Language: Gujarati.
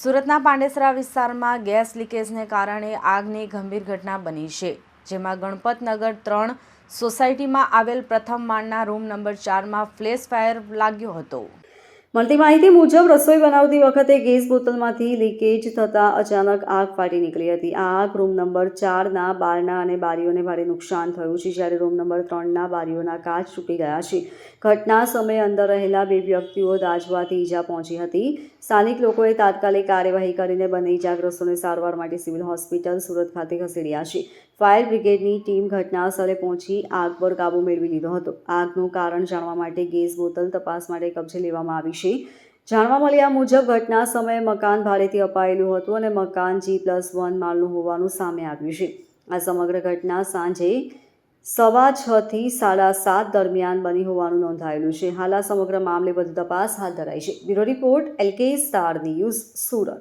સુરતના પાંડેસરા વિસ્તારમાં ગેસ લીકેજને કારણે આગની ગંભીર ઘટના બની છે, જેમાં ગણપતનગર 3 સોસાયટીમાં આવેલ પ્રથમ માળના રૂમ નંબર 4માં ફ્લેશ ફાયર લાગ્યો હતો। મળતી માહિતી મુજબ રસોઈ બનાવતી વખતે ગેસ બોટલમાંથી લીકેજ થતાં અચાનક આગ ફાટી નીકળી હતી। આ આગ રૂમ નંબર 4ના બારણા અને બારીઓને ભારે નુકસાન થયું છે, જ્યારે રૂમ નંબર 3ના બારીઓના કાચ તૂટી ગયા છે। ઘટના સમયે અંદર રહેલા 2 વ્યક્તિઓ દાઝવાથી ઈજા પહોંચી હતી। સ્થાનિક લોકોએ તાત્કાલિક કાર્યવાહી કરીને બંને ઈજાગ્રસ્તોને સારવાર માટે સિવિલ હોસ્પિટલ સુરત ખાતે ખસેડ્યા છે। ફાયર બ્રિગેડની ટીમ ઘટના સ્થળે પહોંચી આગ પર કાબૂ મેળવી લીધો હતો। આગનું કારણ જાણવા માટે ગેસ બોટલ તપાસ માટે કબજે લેવામાં આવી છે। જાણવા મળ્યા મુજબ ઘટના સમયે મકાન ભાડેથી અપાયેલું હતું અને મકાન G+1 માળનું હોવાનું સામે આવ્યું છે। આ સમગ્ર ઘટના સાંજે 6:15 થી 7:30 દરમિયાન બની હોવાનું નોંધાયેલું છે। હાલ આ સમગ્ર મામલે વધુ તપાસ હાથ ધરાઈ છે। Bureau report LK star news, Surat.